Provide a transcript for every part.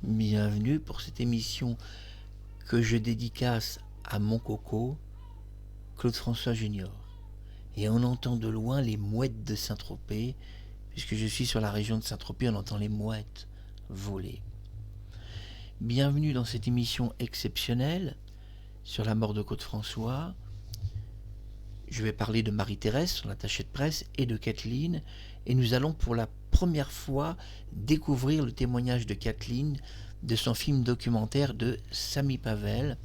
Bienvenue pour cette émission que je dédicace à mon coco, Claude François Junior. Et on entend de loin les mouettes de Saint-Tropez, puisque je suis sur la région de Saint-Tropez, on entend les mouettes voler. Bienvenue dans cette émission exceptionnelle sur la mort de Claude François. Je vais parler de Marie-Thérèse, son attachée de presse, et de Kathleen, et nous allons pour la première fois découvrir le témoignage de Kathleen de son film documentaire de Samy Pavel,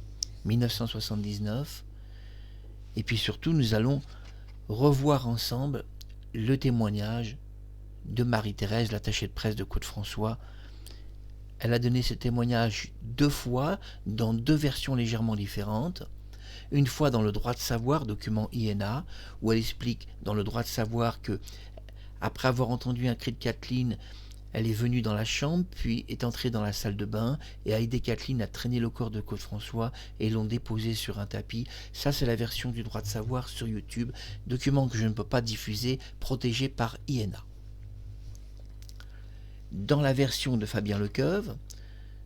1979. Et puis surtout, nous allons revoir ensemble le témoignage de Marie-Thérèse, l'attachée de presse de Claude François. Elle a donné ce témoignage 2 fois, dans 2 versions légèrement différentes. Une fois dans le droit de savoir, document INA, où elle explique dans le droit de savoir que, après avoir entendu un cri de Kathleen, elle est venue dans la chambre, puis est entrée dans la salle de bain et a aidé Kathleen à traîner le corps de Claude François et l'ont déposé sur un tapis. Ça, c'est la version du droit de savoir sur YouTube, document que je ne peux pas diffuser, protégé par INA. Dans la version de Fabien Lecoeuvre,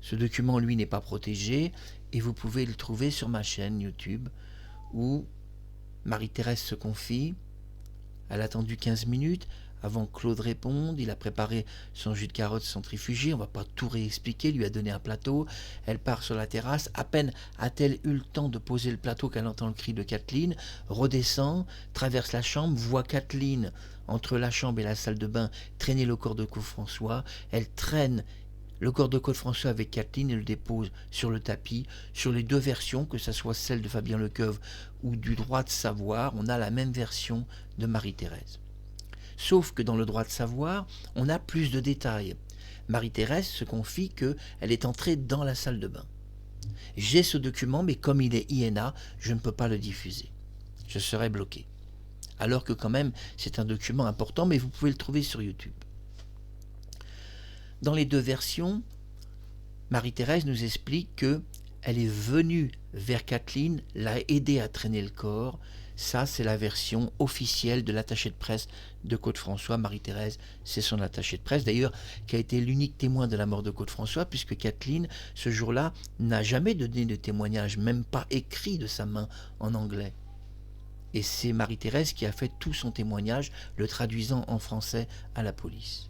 ce document, lui, n'est pas protégé et vous pouvez le trouver sur ma chaîne YouTube où Marie-Thérèse se confie. Elle a attendu 15 minutes avant que Claude réponde. Il a préparé son jus de carotte centrifugé. On ne va pas tout réexpliquer. Lui a donné un plateau. Elle part sur la terrasse. À peine a-t-elle eu le temps de poser le plateau qu'elle entend le cri de Kathleen, redescend, traverse la chambre, voit Kathleen entre la chambre et la salle de bain traîner le corps de Claude François. Elle traîne le corps de Claude François avec Kathleen et le dépose sur le tapis. Sur les 2 versions, que ce soit celle de Fabien Lecoeuvre ou du droit de savoir, on a la même version de Marie-Thérèse. Sauf que dans le droit de savoir, on a plus de détails. Marie-Thérèse se confie qu'elle est entrée dans la salle de bain. J'ai ce document, mais comme il est INA, je ne peux pas le diffuser. Je serai bloqué. Alors que quand même, c'est un document important, mais vous pouvez le trouver sur YouTube. Dans les 2 versions, Marie-Thérèse nous explique qu'elle est venue vers Kathleen, l'a aidée à traîner le corps. Ça, c'est la version officielle de l'attachée de presse de Claude François. Marie-Thérèse, c'est son attachée de presse, d'ailleurs, qui a été l'unique témoin de la mort de Claude François, puisque Kathleen, ce jour-là, n'a jamais donné de témoignage, même pas écrit de sa main en anglais. Et c'est Marie-Thérèse qui a fait tout son témoignage, le traduisant en français à la police.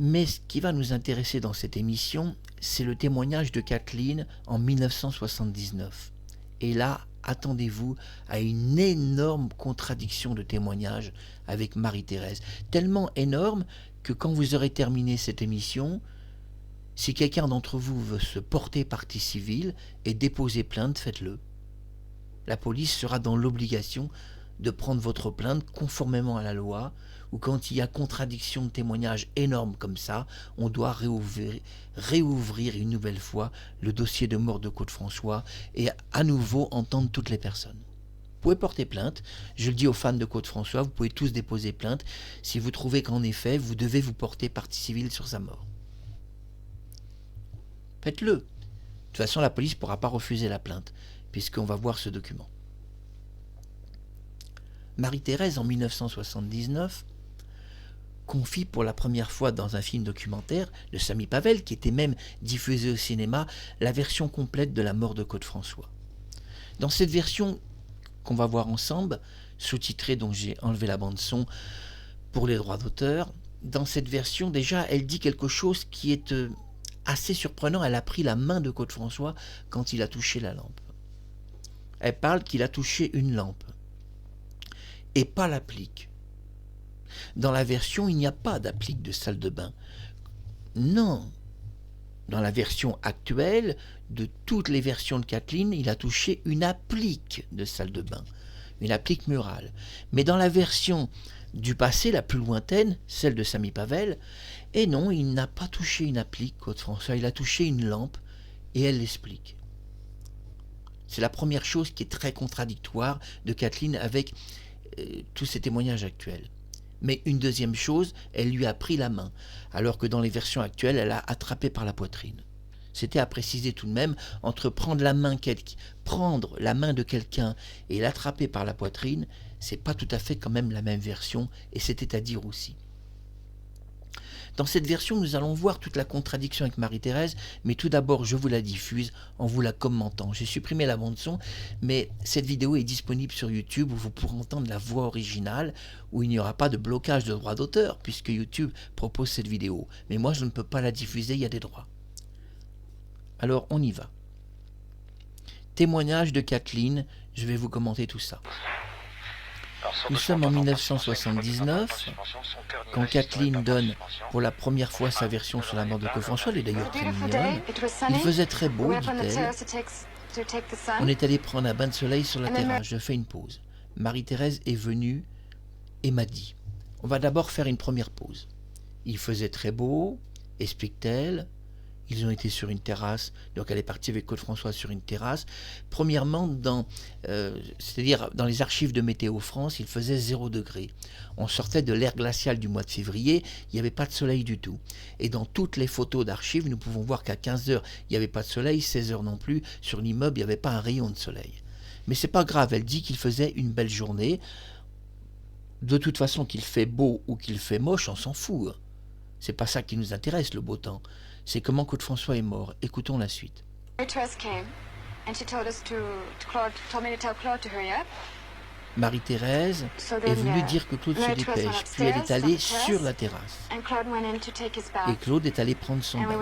Mais ce qui va nous intéresser dans cette émission, c'est le témoignage de Kathleen en 1979. Et là, attendez-vous à une énorme contradiction de témoignage avec Marie-Thérèse. Tellement énorme que quand vous aurez terminé cette émission, si quelqu'un d'entre vous veut se porter partie civile et déposer plainte, faites-le. La police sera dans l'obligation de prendre votre plainte conformément à la loi, ou quand il y a contradiction de témoignages énorme comme ça, on doit réouvrir une nouvelle fois le dossier de mort de Claude François et à nouveau entendre toutes les personnes. Vous pouvez porter plainte, je le dis aux fans de Claude François, vous pouvez tous déposer plainte si vous trouvez qu'en effet vous devez vous porter partie civile sur sa mort. Faites-le. De toute façon, la police ne pourra pas refuser la plainte, puisqu'on va voir ce document. Marie-Thérèse, en 1979, confie pour la première fois dans un film documentaire de Samy Pavel, qui était même diffusé au cinéma, la version complète de la mort de Claude François. Dans cette version qu'on va voir ensemble, sous-titrée, dont j'ai enlevé la bande-son pour les droits d'auteur, dans cette version, déjà, elle dit quelque chose qui est assez surprenant. Elle a pris la main de Claude François quand il a touché la lampe. Elle parle qu'il a touché une lampe et pas l'applique. Dans la version, il n'y a pas d'applique de salle de bain. Non. Dans la version actuelle, de toutes les versions de Kathleen, il a touché une applique de salle de bain, une applique murale. Mais dans la version du passé, la plus lointaine, celle de Samy Pavel, et non, il n'a pas touché une applique, Claude François, il a touché une lampe, et elle l'explique. C'est la première chose qui est très contradictoire de Kathleen avec tous ces témoignages actuels. Mais une deuxième chose, elle lui a pris la main, alors que dans les versions actuelles, elle a attrapé par la poitrine. C'était à préciser tout de même, entre prendre la main de quelqu'un et l'attraper par la poitrine, c'est pas tout à fait quand même la même version, et c'était à dire aussi. Dans cette version, nous allons voir toute la contradiction avec Marie-Thérèse, mais tout d'abord, je vous la diffuse en vous la commentant. J'ai supprimé la bande-son, mais cette vidéo est disponible sur YouTube où vous pourrez entendre la voix originale, où il n'y aura pas de blocage de droits d'auteur, puisque YouTube propose cette vidéo. Mais moi, je ne peux pas la diffuser, il y a des droits. Alors, on y va. Témoignage de Kathleen, je vais vous commenter tout ça. Nous sommes en 1979, quand Kathleen donne pour la première fois sa version sur la mort de Claude François, elle est d'ailleurs très mignonne. Il faisait très beau, dit-elle. On est allé prendre un bain de soleil sur la terrasse, je fais une pause. Marie-Thérèse est venue et m'a dit, on va d'abord faire une première pause. Il faisait très beau, explique-t-elle. Ils ont été sur une terrasse, donc elle est partie avec Claude François sur une terrasse. Premièrement, c'est-à-dire dans les archives de Météo France, il faisait 0 degré. On sortait de l'ère glaciale du mois de février, il n'y avait pas de soleil du tout. Et dans toutes les photos d'archives, nous pouvons voir qu'à 15h, il n'y avait pas de soleil, 16h non plus, sur l'immeuble, il n'y avait pas un rayon de soleil. Mais c'est pas grave, elle dit qu'il faisait une belle journée. De toute façon, qu'il fait beau ou qu'il fait moche, on s'en fout. C'est pas ça qui nous intéresse, le beau temps. C'est comment Claude François est mort. Écoutons la suite. Marie-Thérèse est venue dire que Claude se dépêche, puis elle est allée sur la terrasse. Et Claude est allé prendre son bain.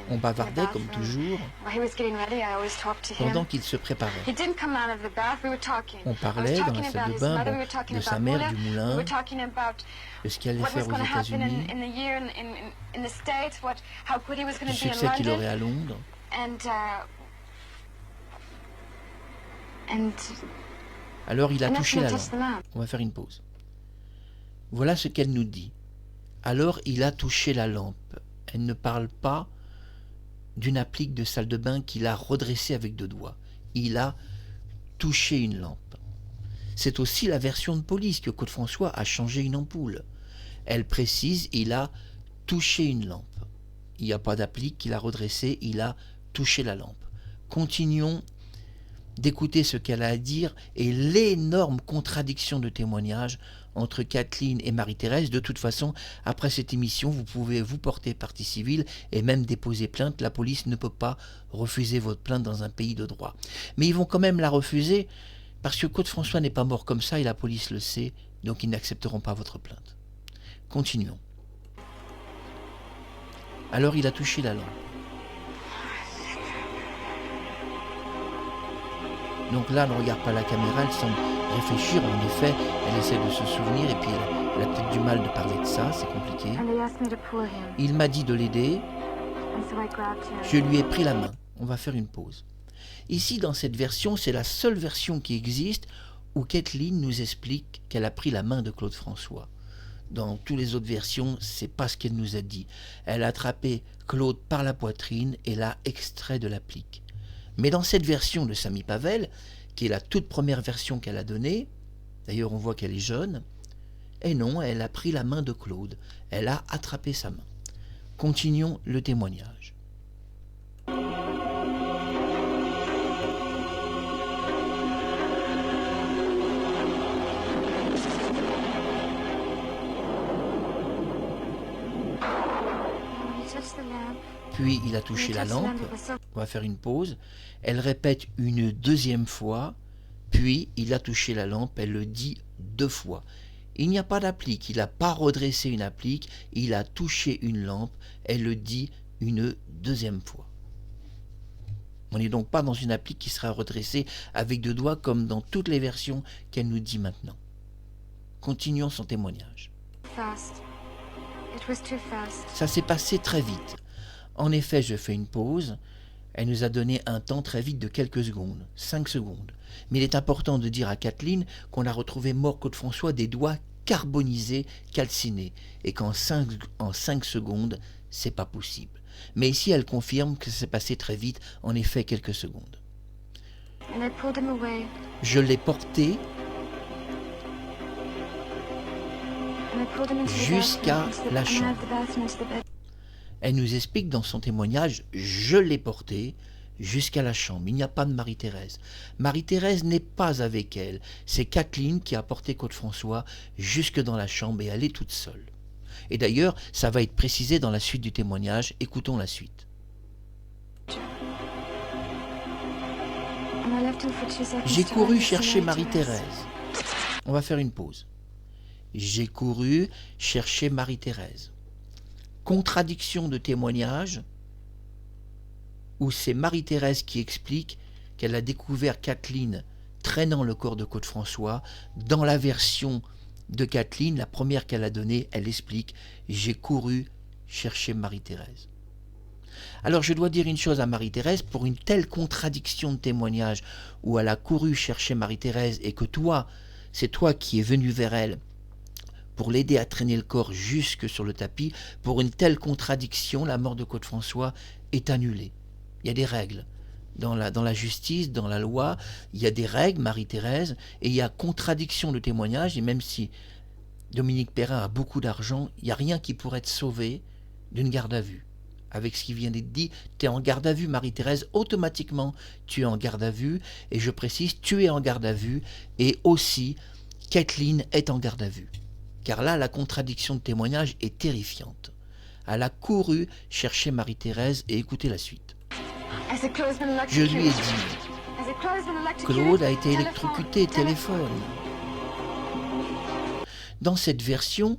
On bavardait comme toujours pendant qu'il se préparait. On parlait dans la salle de bain de sa mère, du moulin, de ce qu'il allait faire aux États-Unis, du succès qu'il aurait à Londres. Alors il a touché la lampe. On va faire une pause. Voilà ce qu'elle nous dit. Alors il a touché la lampe. Elle ne parle pas d'une applique de salle de bain qu'il a redressée avec 2 doigts. Il a touché une lampe. C'est aussi la version de police que Claude François a changé une ampoule. Elle précise, il a touché une lampe. Il n'y a pas d'applique qu'il a redressée, il a touché la lampe. Continuons d'écouter ce qu'elle a à dire et l'énorme contradiction de témoignage entre Kathleen et Marie-Thérèse. De toute façon, après cette émission, vous pouvez vous porter partie civile et même déposer plainte. La police ne peut pas refuser votre plainte dans un pays de droit. Mais ils vont quand même la refuser parce que Claude François n'est pas mort comme ça et la police le sait, donc ils n'accepteront pas votre plainte. Continuons. Alors il a touché la lampe. Donc là, elle ne regarde pas la caméra, elle semble réfléchir. En effet, elle essaie de se souvenir et puis elle a peut-être du mal de parler de ça, c'est compliqué. Il m'a dit de l'aider. Je lui ai pris la main. On va faire une pause. Ici, dans cette version, c'est la seule version qui existe où Kathleen nous explique qu'elle a pris la main de Claude François. Dans toutes les autres versions, c'est pas ce qu'elle nous a dit. Elle a attrapé Claude par la poitrine et l'a extrait de l'applique. Mais dans cette version de Samy Pavel, qui est la toute première version qu'elle a donnée, d'ailleurs on voit qu'elle est jeune, et non, elle a pris la main de Claude, elle a attrapé sa main. Continuons le témoignage. Puis il a touché la lampe, on va faire une pause, elle répète une 2e fois, puis il a touché la lampe, elle le dit 2 fois. Il n'y a pas d'applique, il n'a pas redressé une applique, il a touché une lampe, elle le dit une 2e fois. On n'est donc pas dans une applique qui sera redressée avec 2 doigts comme dans toutes les versions qu'elle nous dit maintenant. Continuons son témoignage. Ça s'est passé très vite. En effet, je fais une pause. Elle nous a donné un temps très vite de quelques secondes, 5 secondes. Mais il est important de dire à Kathleen qu'on a retrouvé mort Claude François des doigts carbonisés, calcinés, et qu'en 5 secondes, c'est pas possible. Mais ici, elle confirme que ça s'est passé très vite, en effet, quelques secondes. Je l'ai porté jusqu'à la chambre. Elle nous explique dans son témoignage « je l'ai porté », jusqu'à la chambre. Il n'y a pas de Marie-Thérèse. Marie-Thérèse n'est pas avec elle. C'est Kathleen qui a porté Claude-François jusque dans la chambre et elle est toute seule. Et d'ailleurs, ça va être précisé dans la suite du témoignage. Écoutons la suite. J'ai couru chercher Marie-Thérèse. On va faire une pause. J'ai couru chercher Marie-Thérèse. Contradiction de témoignage où c'est Marie-Thérèse qui explique qu'elle a découvert Kathleen traînant le corps de Claude-François. Dans la version de Kathleen, la première qu'elle a donnée, elle explique « J'ai couru chercher Marie-Thérèse ». Alors je dois dire une chose à Marie-Thérèse, pour une telle contradiction de témoignage où elle a couru chercher Marie-Thérèse et que toi, c'est toi qui es venu vers elle pour l'aider à traîner le corps jusque sur le tapis, pour une telle contradiction, la mort de Claude-François est annulée. Il y a des règles. Dans la justice, dans la loi, il y a des règles, Marie-Thérèse, et il y a contradiction de témoignage, et même si Dominique Perrin a beaucoup d'argent, il n'y a rien qui pourrait te sauver d'une garde à vue. Avec ce qui vient d'être dit, tu es en garde à vue, Marie-Thérèse, automatiquement tu es en garde à vue, et je précise, tu es en garde à vue, et aussi Kathleen est en garde à vue. Car là, la contradiction de témoignage est terrifiante. Elle a couru chercher Marie-Thérèse et écoutez la suite. Je lui ai dit, Claude a été électrocuté, téléphone. Dans cette version,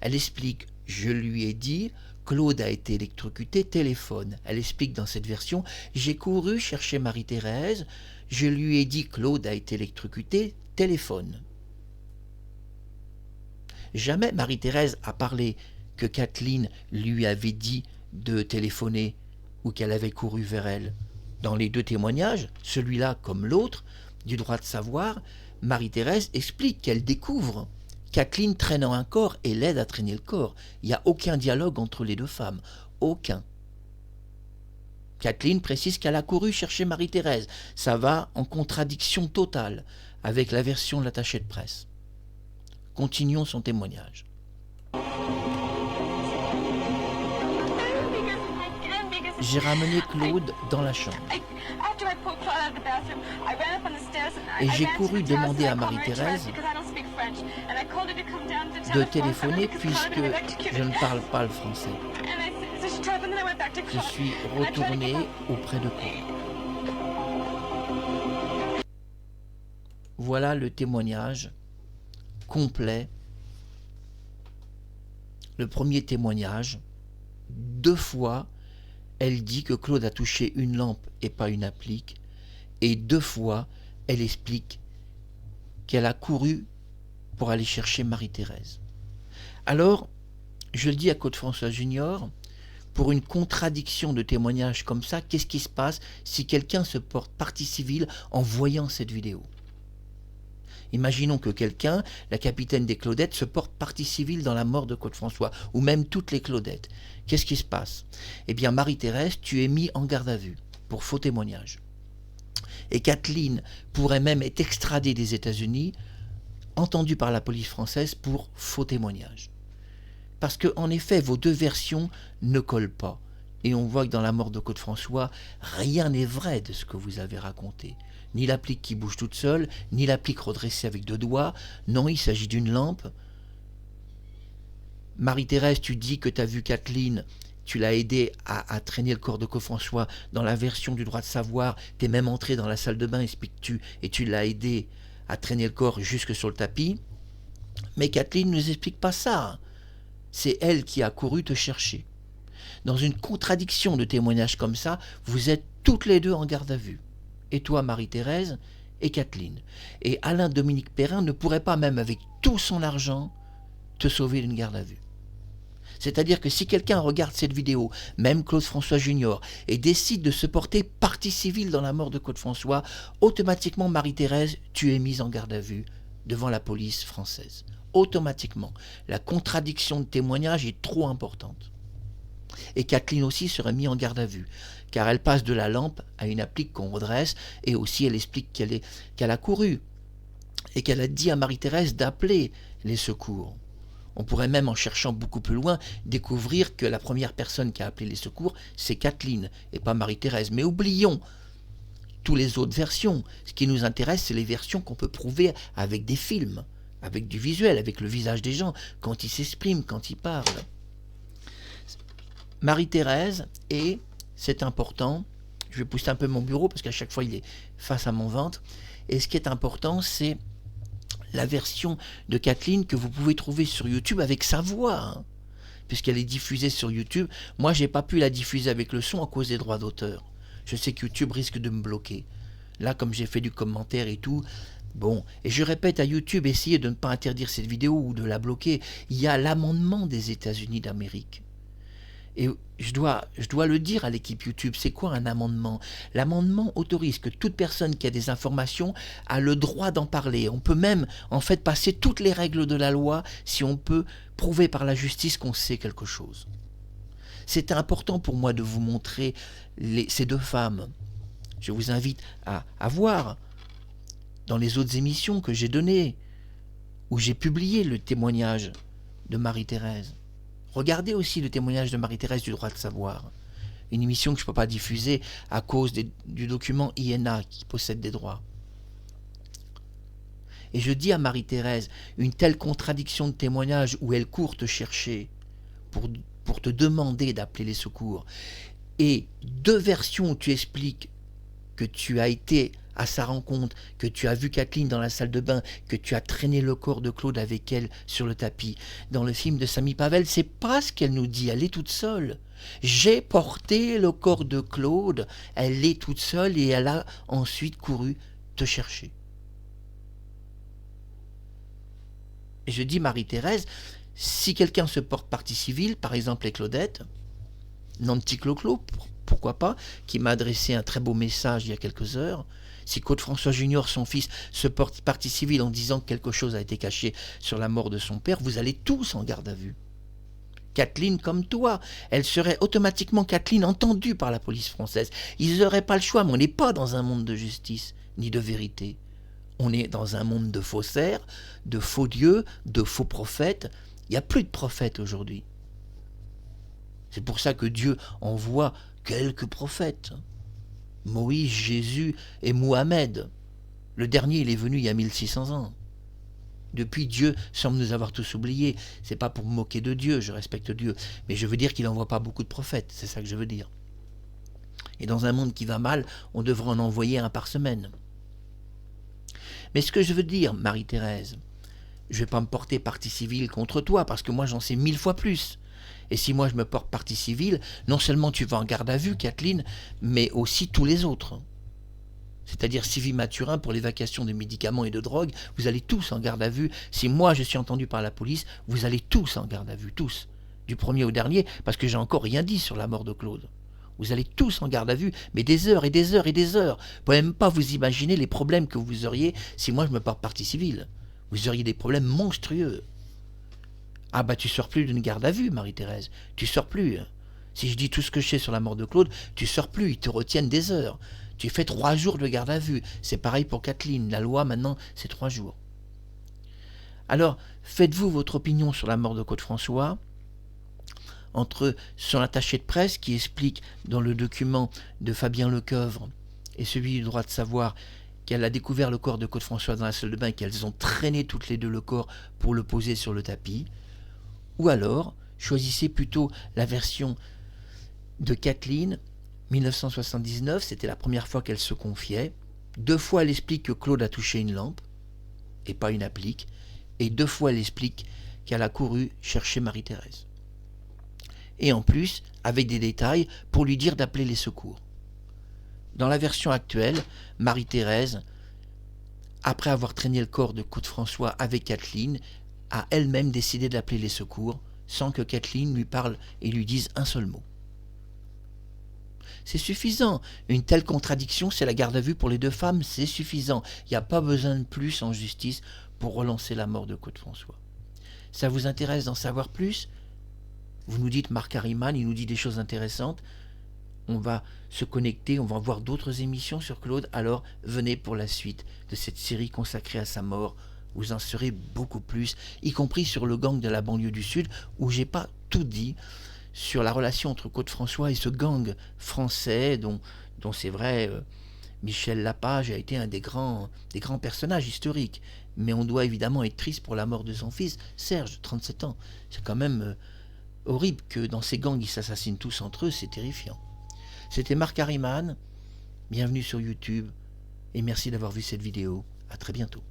elle explique, je lui ai dit, Claude a été électrocuté, téléphone. Elle explique dans cette version, j'ai couru chercher Marie-Thérèse, je lui ai dit, Claude a été électrocuté, téléphone. Jamais Marie-Thérèse a parlé que Kathleen lui avait dit de téléphoner ou qu'elle avait couru vers elle. Dans les deux témoignages, celui-là comme l'autre, du droit de savoir, Marie-Thérèse explique qu'elle découvre Kathleen traînant un corps et l'aide à traîner le corps. Il n'y a aucun dialogue entre les deux femmes. Aucun. Kathleen précise qu'elle a couru chercher Marie-Thérèse. Ça va en contradiction totale avec la version de l'attaché de presse. Continuons son témoignage. J'ai ramené Claude dans la chambre. Et j'ai couru demander à Marie-Thérèse de téléphoner puisque je ne parle pas le français. Je suis retourné auprès de Claude. Voilà le témoignage complet. Le premier témoignage, 2 fois, elle dit que Claude a touché une lampe et pas une applique, et 2 fois, elle explique qu'elle a couru pour aller chercher Marie-Thérèse. Alors, je le dis à Claude-François Junior, pour une contradiction de témoignage comme ça, qu'est-ce qui se passe si quelqu'un se porte partie civile en voyant cette vidéo ? Imaginons que quelqu'un, la capitaine des Claudettes, se porte partie civile dans la mort de Claude-François, ou même toutes les Claudettes. Qu'est-ce qui se passe ? Eh bien, Marie-Thérèse, tu es mis en garde à vue pour faux témoignage. Et Kathleen pourrait même être extradée des États-Unis, entendue par la police française pour faux témoignage. Parce que, en effet, vos deux versions ne collent pas. Et on voit que dans la mort de Claude-François, rien n'est vrai de ce que vous avez raconté. Ni l'applique qui bouge toute seule, ni l'applique redressée avec 2 doigts. Non, il s'agit d'une lampe. Marie-Thérèse, tu dis que tu as vu Kathleen, tu l'as aidée à traîner le corps de Claude-François. Dans la version du droit de savoir, tu es même entré dans la salle de bain, expliques-tu, et tu l'as aidée à traîner le corps jusque sur le tapis. Mais Kathleen ne nous explique pas ça. C'est elle qui a couru te chercher. Dans une contradiction de témoignage comme ça, vous êtes toutes les deux en garde à vue. Et toi, Marie-Thérèse, et Kathleen. Et Alain Dominique Perrin ne pourrait pas, même avec tout son argent, te sauver d'une garde à vue. C'est-à-dire que si quelqu'un regarde cette vidéo, même Claude-François Junior, et décide de se porter partie civile dans la mort de Claude-François, automatiquement, Marie-Thérèse, tu es mise en garde à vue devant la police française. Automatiquement. La contradiction de témoignage est trop importante. Et Kathleen aussi serait mise en garde à vue, car elle passe de la lampe à une applique qu'on redresse, et aussi elle explique qu'elle a couru, et qu'elle a dit à Marie-Thérèse d'appeler les secours. On pourrait même, en cherchant beaucoup plus loin, découvrir que la première personne qui a appelé les secours, c'est Kathleen, et pas Marie-Thérèse. Mais oublions toutes les autres versions. Ce qui nous intéresse, c'est les versions qu'on peut prouver avec des films, avec du visuel, avec le visage des gens, quand ils s'expriment, quand ils parlent. Marie-Thérèse, et c'est important, je vais pousser un peu mon bureau parce qu'à chaque fois il est face à mon ventre, et ce qui est important, c'est la version de Kathleen que vous pouvez trouver sur YouTube avec sa voix, hein, puisqu'elle est diffusée sur YouTube. Moi, j'ai pas pu la diffuser avec le son à cause des droits d'auteur. Je sais que YouTube risque de me bloquer. Là, comme j'ai fait du commentaire et tout, bon, et je répète à YouTube, essayez de ne pas interdire cette vidéo ou de la bloquer. Il y a l'amendement des États-Unis d'Amérique. Et je dois le dire à l'équipe YouTube, c'est quoi un amendement? L'amendement autorise que toute personne qui a des informations a le droit d'en parler. On peut même, en fait, passer toutes les règles de la loi si on peut prouver par la justice qu'on sait quelque chose. C'était important pour moi de vous montrer ces deux femmes. Je vous invite à voir dans les autres émissions que j'ai données, où j'ai publié le témoignage de Marie-Thérèse. Regardez aussi le témoignage de Marie-Thérèse du droit de savoir, une émission que je ne peux pas diffuser à cause du document INA qui possède des droits. Et je dis à Marie-Thérèse, une telle contradiction de témoignage où elle court te chercher pour te demander d'appeler les secours, et deux versions où tu expliques que tu as été à sa rencontre, que tu as vu Kathleen dans la salle de bain, que tu as traîné le corps de Claude avec elle sur le tapis. Dans le film de Samy Pavel, c'est pas ce qu'elle nous dit, elle est toute seule. J'ai porté le corps de Claude, elle est toute seule et elle a ensuite couru te chercher. Et je dis, Marie-Thérèse, si quelqu'un se porte partie civile, par exemple les Claudettes, Nanti Clo-Clo, pourquoi pas, qui m'a adressé un très beau message il y a quelques heures, si Claude François Junior, son fils, se porte partie civile en disant que quelque chose a été caché sur la mort de son père, vous allez tous en garde à vue. Kathleen comme toi, elle serait automatiquement Kathleen entendue par la police française. Ils n'auraient pas le choix, mais on n'est pas dans un monde de justice ni de vérité. On est dans un monde de faussaires, de faux dieux, de faux prophètes. Il n'y a plus de prophètes aujourd'hui. C'est pour ça que Dieu envoie quelques prophètes. Moïse, Jésus et Mohamed. Le dernier, il est venu il y a 1600 ans. Depuis, Dieu semble nous avoir tous oubliés. C'est pas pour me moquer de Dieu, je respecte Dieu, mais je veux dire qu'il n'envoie pas beaucoup de prophètes, c'est ça que je veux dire. Et dans un monde qui va mal, on devrait en envoyer un par semaine. Mais ce que je veux dire, Marie-Thérèse, je ne vais pas me porter partie civile contre toi, parce que moi j'en sais 1000 fois plus. Et si moi je me porte partie civile, non seulement tu vas en garde à vue, Kathleen, mais aussi tous les autres. C'est-à-dire Sylvie Mathurin pour l'évacuation de médicaments et de drogues, vous allez tous en garde à vue. Si moi je suis entendu par la police, vous allez tous en garde à vue, tous. Du premier au dernier, parce que j'ai encore rien dit sur la mort de Claude. Vous allez tous en garde à vue, mais des heures et des heures et des heures. Vous ne pouvez même pas vous imaginer les problèmes que vous auriez si moi je me porte partie civile. Vous auriez des problèmes monstrueux. Ah bah tu sors plus d'une garde à vue, Marie-Thérèse. Tu sors plus. Si je dis tout ce que je sais sur la mort de Claude, tu sors plus, ils te retiennent des heures. Tu fais 3 jours de garde à vue. C'est pareil pour Kathleen. La loi maintenant, c'est 3 jours. Alors, faites-vous votre opinion sur la mort de Claude François, entre son attaché de presse qui explique dans le document de Fabien Lecoeuvre et celui du droit de savoir qu'elle a découvert le corps de Claude François dans la salle de bain et qu'elles ont traîné toutes les deux le corps pour le poser sur le tapis. Ou alors, choisissez plutôt la version de Kathleen, 1979, c'était la première fois qu'elle se confiait. 2 fois, elle explique que Claude a touché une lampe, et pas une applique, et 2 fois, elle explique qu'elle a couru chercher Marie-Thérèse. Et en plus, avec des détails, pour lui dire d'appeler les secours. Dans la version actuelle, Marie-Thérèse, après avoir traîné le corps de Claude François avec Kathleen, a elle-même décidé d'appeler les secours, sans que Kathleen lui parle et lui dise un seul mot. C'est suffisant. Une telle contradiction, c'est la garde à vue pour les 2 femmes, c'est suffisant. Il n'y a pas besoin de plus en justice pour relancer la mort de Claude François. Ça vous intéresse d'en savoir plus? Vous nous dites Marc Harriman, il nous dit des choses intéressantes. On va se connecter, on va voir d'autres émissions sur Claude, alors venez pour la suite de cette série consacrée à sa mort. vous en saurez beaucoup plus, y compris sur le gang de la banlieue du Sud, où j'ai pas tout dit sur la relation entre Claude-François et ce gang français dont c'est vrai, Michel Lapage a été un des grands personnages historiques. Mais on doit évidemment être triste pour la mort de son fils, Serge, 37 ans. C'est quand même horrible que dans ces gangs, ils s'assassinent tous entre eux, c'est terrifiant. C'était Marc Harriman, bienvenue sur YouTube, et merci d'avoir vu cette vidéo. À très bientôt.